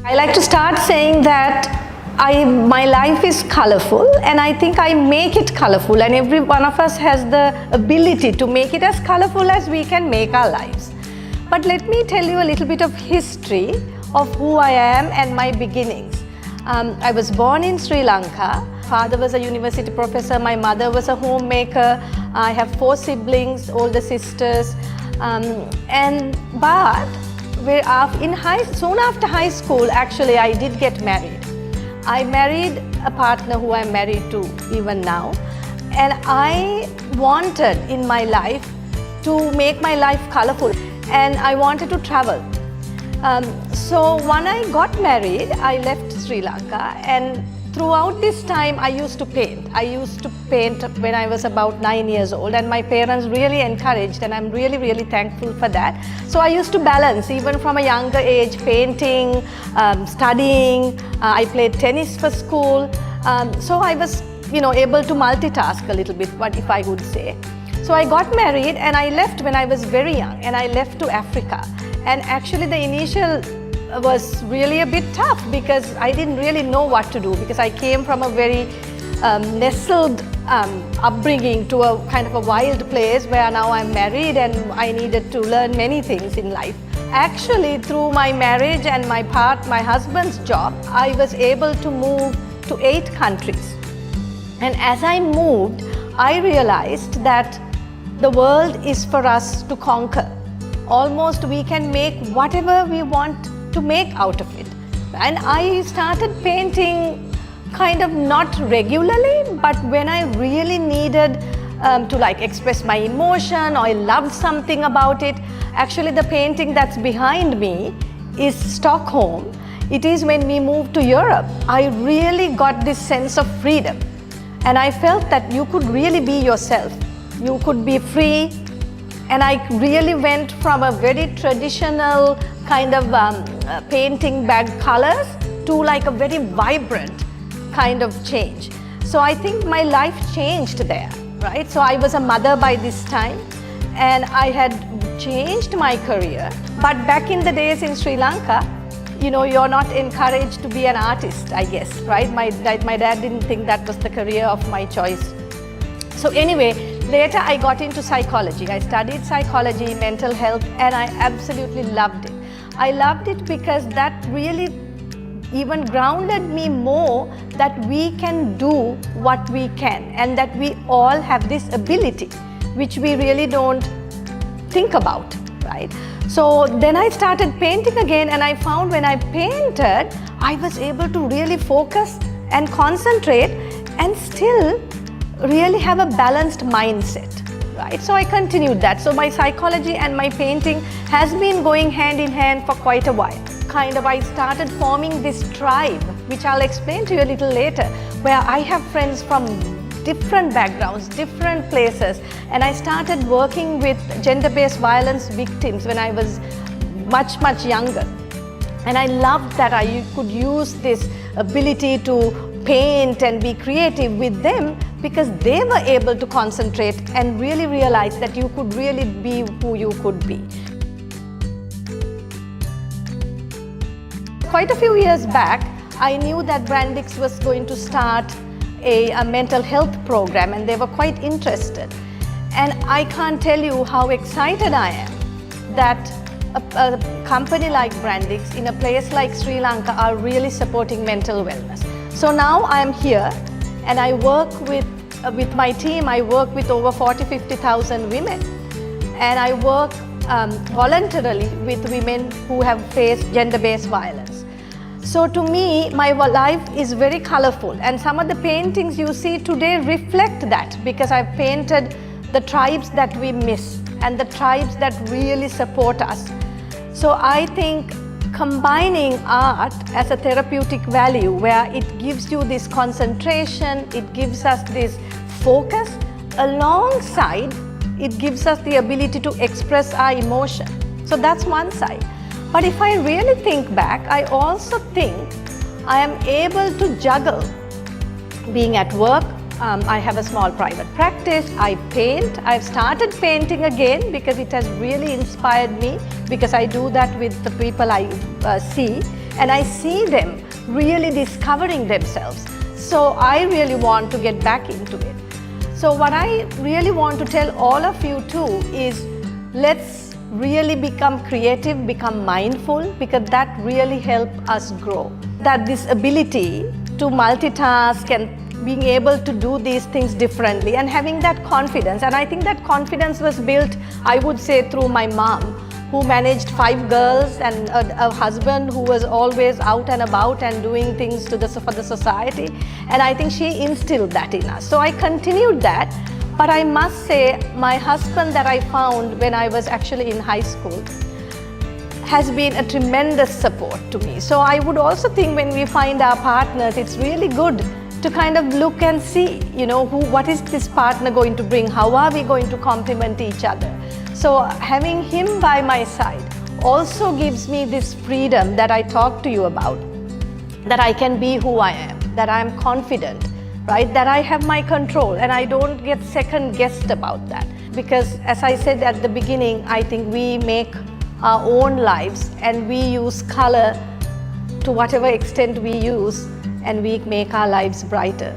I like to start saying that my life is colorful, and I think I make it colorful, and every one of us has the ability to make it as colorful as we can make our lives. But let me tell you a little bit of history of who I am and my beginnings. I was born in Sri Lanka. Father was a university professor, my mother was a homemaker. I have 4 siblings, older sisters, soon after high school, actually, I did get married. I married a partner who I'm married to even now, and I wanted in my life to make my life colorful, and I wanted to travel. So when I got married, I left Sri Lanka, and throughout this time I used to paint. I used to paint when I was about 9 years old, and my parents really encouraged, and I'm really thankful for that. So I used to balance, even from a younger age, painting, studying. I played tennis for school. So I was able to multitask a little bit, what if I would say. So I got married and I left when I was very young, and I left to Africa. And actually the initial was really a bit tough because I didn't really know what to do, because I came from a very nestled upbringing to a kind of a wild place where now I'm married and I needed to learn many things in life. Actually, through my marriage and my husband's job, I was able to move to 8 countries. And as I moved, I realized that the world is for us to conquer. Almost we can make whatever we want to make out of it. And I started painting kind of not regularly, but when I really needed to express my emotion, or I loved something about it. Actually, the painting that's behind me is Stockholm. It is when we moved to Europe. I really got this sense of freedom, and I felt that you could really be yourself. You could be free. And I really went from a very traditional kind of painting bag colors to like a very vibrant kind of change. So I think my life changed there, right? So I was a mother by this time, and I had changed my career. But back in the days in Sri Lanka, you're not encouraged to be an artist, I guess, right? My dad didn't think that was the career of my choice. So anyway, later I got into psychology. I studied psychology, mental health, and I absolutely loved it. I loved it because that really even grounded me more that we can do what we can, and that we all have this ability, which we really don't think about, right? So then I started painting again, and I found when I painted, I was able to really focus and concentrate and still really have a balanced mindset, right? So I continued that. So my psychology and my painting has been going hand in hand for quite a while. I started forming this tribe, which I'll explain to you a little later, where I have friends from different backgrounds, different places, and I started working with gender-based violence victims when I was much younger. And I loved that I could use this ability to paint and be creative with them, because they were able to concentrate and really realize that you could really be who you could be. Quite a few years back, I knew that Brandix was going to start a mental health program, and they were quite interested. And I can't tell you how excited I am that a company like Brandix in a place like Sri Lanka are really supporting mental wellness. So now I'm here, and I work with my team. I work with over 40,000-50,000 women, and I work voluntarily with women who have faced gender-based violence. So to me, my life is very colorful, and some of the paintings you see today reflect that, because I've painted the tribes that we miss and the tribes that really support us. So I think combining art as a therapeutic value, where it gives you this concentration, it gives us this focus, alongside it gives us the ability to express our emotion. So that's one side. But if I really think back, I also think I am able to juggle being at work. I have a small private practice, I paint. I've started painting again because it has really inspired me, because I do that with the people I see. and I see them really discovering themselves. So I really want to get back into it. So what I really want to tell all of you too is, let's really become creative, become mindful, because that really helps us grow. That this ability to multitask and being able to do these things differently and having that confidence. And I think that confidence was built, I would say, through my mom, who managed 5 girls and a husband who was always out and about and doing things for the society. And I think she instilled that in us. So I continued that. But I must say, my husband that I found when I was actually in high school has been a tremendous support to me. So I would also think when we find our partners, it's really good to kind of look and see, what is this partner going to bring? How are we going to complement each other? So having him by my side also gives me this freedom that I talked to you about, that I can be who I am, that I am confident, right? That I have my control and I don't get second guessed about that. Because as I said at the beginning, I think we make our own lives and we use color to whatever extent we use, and we make our lives brighter.